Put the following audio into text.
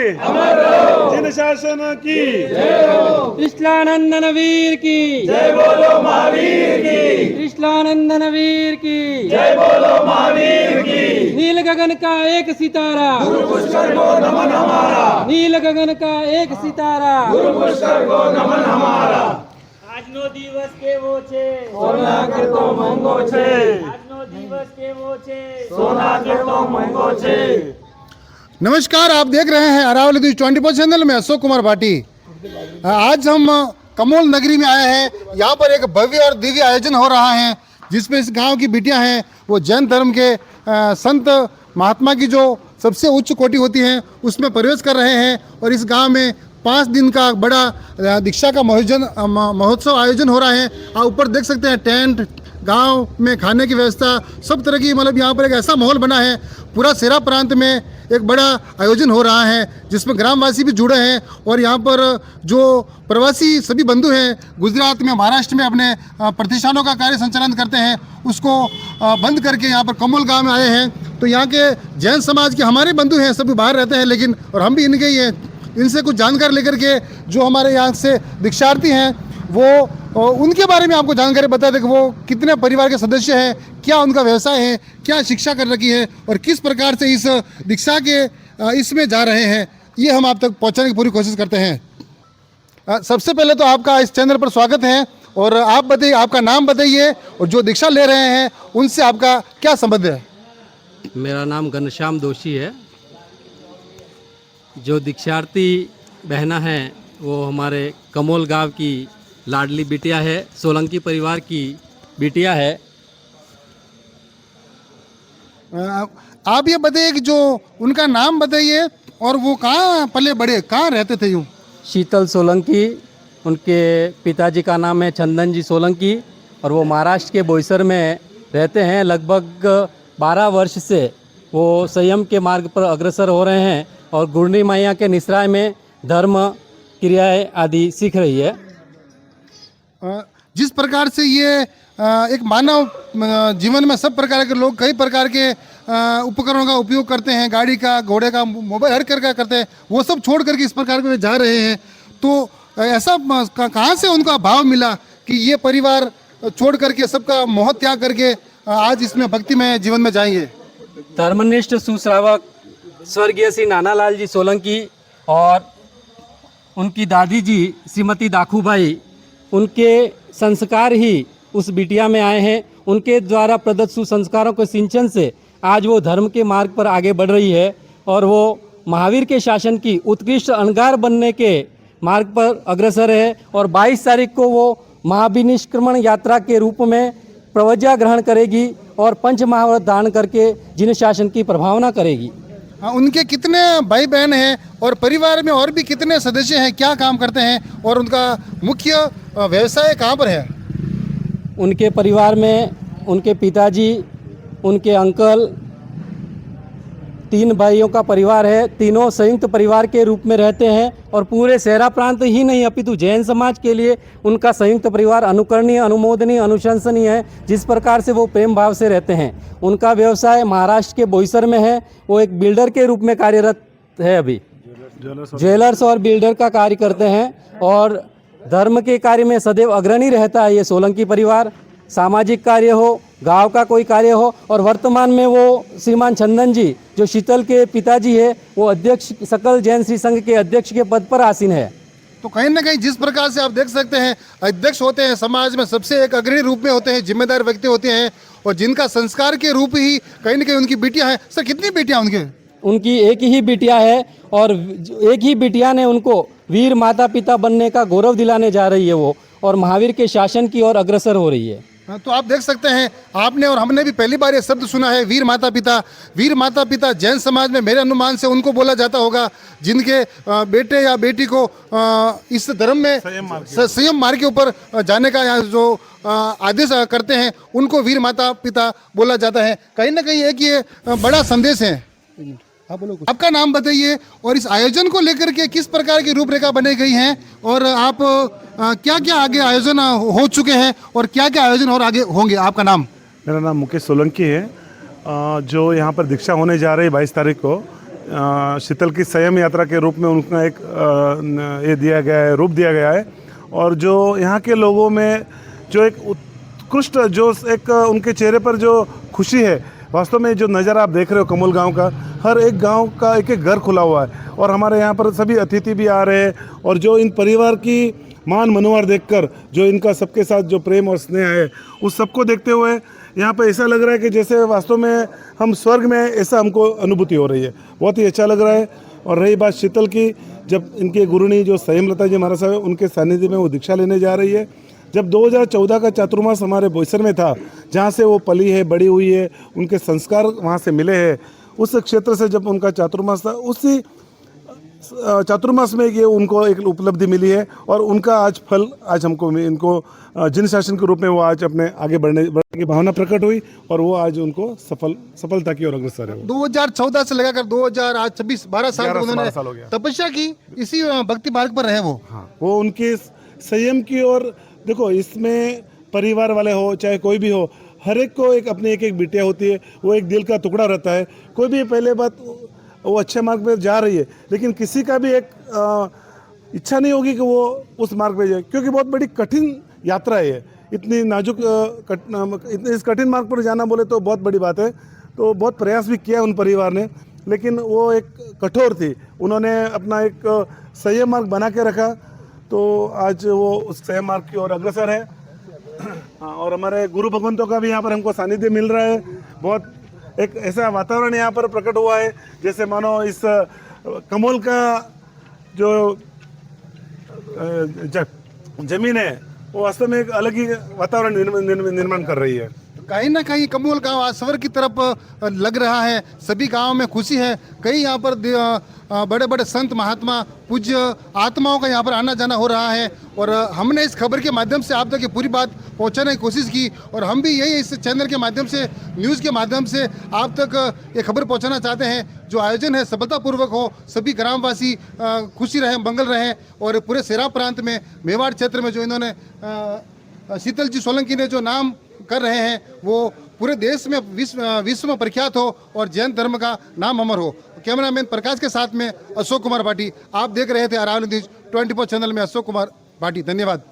अमर रहो, जिन शासन की जय हो, कृष्णानंदन वीर की जय बोलो महावीर की, कृष्णानंदन वीर की जय बोलो महावीर की। नील गगन का एक सितारा, गुरु पुष्कर को नमन हमारा, नील गगन का एक सितारा, गुरु पुष्कर को नमन हमारा। આજનો દિવસ કેવો છે, सोना के तो महंगो छे, આજનો દિવસ કેવો છે। सोना के तो महंगो छे। नमस्कार, आप देख रहे हैं अरावली न्यूज 24 चैनल में अशोक कुमार भाटी। आज हम कमोल नगरी में आए हैं। यहाँ पर एक भव्य और दिव्य आयोजन हो रहा है जिसमें इस गांव की बेटियां हैं वो जैन धर्म के संत महात्मा की जो सबसे उच्च कोटि होती है उसमें प्रवेश कर रहे हैं। और इस गांव में 5 दिन का बड़ा दीक्षा का महोत्सव आयोजन हो रहा है। आप ऊपर देख सकते हैं टेंट, गांव में खाने की व्यवस्था, सब तरह की, मतलब यहाँ पर एक ऐसा माहौल बना है। पूरा सेरा प्रांत में एक बड़ा आयोजन हो रहा है जिसमें ग्रामवासी भी जुड़े हैं। और यहाँ पर जो प्रवासी सभी बंधु हैं गुजरात में, महाराष्ट्र में अपने प्रतिष्ठानों का कार्य संचालन करते हैं, उसको बंद करके यहाँ पर कमोल गांव में आए हैं। तो यहाँ के जैन समाज के हमारे बंधु हैं, सभी बाहर रहते हैं, लेकिन और हम भी इनके ही हैं। इनसे कुछ जानकारी लेकर के जो हमारे यहाँ से दीक्षार्थी हैं वो उनके बारे में आपको जानकारी बता दें कि वो कितने परिवार के सदस्य हैं, क्या उनका व्यवसाय है, क्या शिक्षा कर रखी है और किस प्रकार से इस दीक्षा के इसमें जा रहे हैं, ये हम आप तक पहुँचाने की पूरी कोशिश करते हैं। सबसे पहले तो आपका इस चैनल पर स्वागत है और आप बताइए, आपका नाम बताइए और जो दीक्षा ले रहे हैं उनसे आपका क्या संबंध है। मेरा नाम घनश्याम दोषी है। जो दीक्षार्थी बहना है वो हमारे कमोल गांव की लाडली बिटिया है, सोलंकी परिवार की बिटिया है। आप ये बताइए कि जो उनका नाम बताइए और वो कहाँ पले बड़े, कहाँ रहते थे यूँ। शीतल सोलंकी, उनके पिताजी का नाम है चंदन जी सोलंकी और वो महाराष्ट्र के बोईसर में रहते हैं। लगभग 12 वर्ष से वो संयम के मार्ग पर अग्रसर हो रहे हैं और गुरनी मैया के निसराय में धर्म क्रियाएं आदि सीख रही है। जिस प्रकार से ये एक मानव जीवन में सब प्रकार के लोग कई प्रकार के उपकरणों का उपयोग करते हैं, गाड़ी का, घोड़े का, मोबाइल, हर प्रकार करते हैं, वो सब छोड़ करके इस प्रकार के जा रहे हैं। तो ऐसा कहाँ से उनका भाव मिला कि ये परिवार छोड़ करके सबका मोह त्याग करके आज इसमें भक्तिमय जीवन में जाएंगे। धर्मनिष्ठ सुश्रावक स्वर्गीय श्री नानालाल जी सोलंकी और उनकी दादी जी श्रीमती दाखूबाई, उनके संस्कार ही उस बिटिया में आए हैं। उनके द्वारा प्रदत्त सुसंस्कारों के सिंचन से आज वो धर्म के मार्ग पर आगे बढ़ रही है और वो महावीर के शासन की उत्कृष्ट अणगार बनने के मार्ग पर अग्रसर है। और 22 तारीख को वो महाभिनिष्क्रमण यात्रा के रूप में प्रवज्ञा ग्रहण करेगी और पंच महाव्रत धारण करके जिन शासन की प्रभावना करेगी। उनके कितने भाई बहन हैं और परिवार में और भी कितने सदस्य हैं, क्या काम करते हैं और उनका मुख्य व्यवसाय कहाँ पर है। उनके परिवार में उनके पिताजी, उनके अंकल, 3 भाइयों का परिवार है। तीनों संयुक्त परिवार के रूप में रहते हैं और पूरे सेरा प्रांत ही नहीं अपितु जैन समाज के लिए उनका संयुक्त परिवार अनुकरणीय, अनुमोदनीय, अनुशंसनीय है। जिस प्रकार से वो प्रेम भाव से रहते हैं। उनका व्यवसाय महाराष्ट्र के बोईसर में है। वो एक बिल्डर के रूप में कार्यरत है, अभी ज्वेलर्स और बिल्डर का कार्य करते हैं और धर्म के कार्य में सदैव अग्रणी रहता है ये सोलंकी परिवार। सामाजिक कार्य हो, गांव का कोई कार्य हो, और वर्तमान में वो श्रीमान चंदन जी जो शीतल के पिताजी है वो अध्यक्ष, सकल जैन श्री संघ के अध्यक्ष के पद पर आसीन है। तो कहीं ना कहीं जिस प्रकार से आप देख सकते हैं अध्यक्ष होते हैं, समाज में सबसे एक अग्रणी रूप में होते हैं, जिम्मेदार व्यक्ति होते हैं और जिनका संस्कार के रूप ही कहीं ना कहीं उनकी बेटियां हैं। सर, कितनी बेटियां उनके? उनकी एक ही बिटिया है और एक ही बिटिया ने उनको वीर माता पिता बनने का गौरव दिलाने जा रही है वो, और महावीर के शासन की ओर अग्रसर हो रही है। तो आप देख सकते हैं, आपने और हमने भी पहली बार ये शब्द सुना है, वीर माता पिता। वीर माता पिता जैन समाज में मेरे अनुमान से उनको बोला जाता होगा जिनके बेटे या बेटी को इस धर्म में संयम मार्ग के ऊपर जाने का या जो आदेश करते हैं उनको वीर माता पिता बोला जाता है। कहीं ना कहीं एक ये बड़ा संदेश है। आप बोलो कुछ। आपका नाम बताइए और इस आयोजन को लेकर के किस प्रकार की रूपरेखा बनाई गई है और आप क्या क्या आगे आयोजन हो चुके हैं और क्या क्या आयोजन और आगे होंगे। आपका नाम? मेरा नाम मुकेश सोलंकी है। जो यहाँ पर दीक्षा होने जा रही है 22 तारीख को, शीतल की संयम यात्रा के रूप में उनका एक ये दिया गया है, रूप दिया गया है। और जो यहाँ के लोगों में जो एक उत्कृष्ट जो एक उनके चेहरे पर जो खुशी है, वास्तव में जो नज़ारा आप देख रहे हो कमोल गांव का, हर एक गांव का एक एक घर खुला हुआ है और हमारे यहाँ पर सभी अतिथि भी आ रहे हैं। और जो इन परिवार की मान मनोवार देखकर जो इनका सबके साथ जो प्रेम और स्नेह है, उस सबको देखते हुए यहाँ पर ऐसा लग रहा है कि जैसे वास्तव में हम स्वर्ग में, ऐसा हमको अनुभूति हो रही है। बहुत ही अच्छा लग रहा है। और रही बात शीतल की, जब इनके गुरुनी जो संयमलता जी महाराज साहब, उनके सानिध्य में वो दीक्षा लेने जा रही है। जब 2014 का चातुर्मास हमारे बोईसर में था, जहाँ से वो पली है, बड़ी हुई है, उनके संस्कार वहाँ से मिले हैं, उस क्षेत्र से जब उनका चातुर्मास था, उसी चातुर्मास में ये उनको एक उपलब्धि मिली है। और उनका आज फल आज हमको इनको जिन शासन के रूप में वो आज अपने आगे बढ़ने की भावना प्रकट हुई और वो आज उनको सफलता की ओर अग्रसर है। 2014 से लगाकर 2026 12 साल तक 11 उन्होंने साल हो गया। तपस्या की, इसी भक्ति मार्ग पर रहे वो। हाँ, वो उनके संयम की ओर। देखो, इसमें परिवार वाले हो चाहे कोई भी हो, हर एक को एक अपनी एक बिटिया होती है, वो एक दिल का टुकड़ा रहता है। कोई भी पहले बात वो अच्छे मार्ग पे जा रही है, लेकिन किसी का भी एक इच्छा नहीं होगी कि वो उस मार्ग पे जाए, क्योंकि बहुत बड़ी कठिन यात्रा है ये। इतनी नाजुक इतने इस कठिन मार्ग पर जाना बोले तो बहुत बड़ी बात है। तो बहुत प्रयास भी किया उन परिवार ने, लेकिन वो एक कठोर थी, उन्होंने अपना एक संयम मार्ग बना के रखा। तो आज वो उस संयम मार्ग की ओर अग्रसर है। हाँ, और हमारे गुरु भगवंतों का भी यहाँ पर हमको सानिध्य मिल रहा है। बहुत एक ऐसा वातावरण यहाँ पर प्रकट हुआ है जैसे मानो इस कमोल का जो जमीन है वो वास्तव में एक अलग ही वातावरण निर्माण कर रही है। कहीं ना कहीं कमोल गांव आज स्वर्ग की तरफ लग रहा है। सभी गांव में खुशी है। कई यहाँ पर बड़े बड़े संत महात्मा पूज्य आत्माओं का यहाँ पर आना जाना हो रहा है। और हमने इस खबर के माध्यम से आप तक ये पूरी बात पहुँचाने की कोशिश की और हम भी यही इस चैनल के माध्यम से, न्यूज़ के माध्यम से आप तक ये खबर पहुँचाना चाहते हैं। जो आयोजन है सफलतापूर्वक हो, सभी ग्रामवासी खुशी रहे, मंगल रहे। और पूरे सेरा प्रांत में, मेवाड़ क्षेत्र में जो इन्होंने शीतल जी सोलंकी ने जो नाम कर रहे हैं, वो पूरे देश में विश्व में प्रख्यात हो और जैन धर्म का नाम अमर हो। कैमरामैन प्रकाश के साथ में अशोक कुमार भाटी। आप देख रहे थे अरावली न्यूज़ 24 चैनल में अशोक कुमार भाटी। धन्यवाद।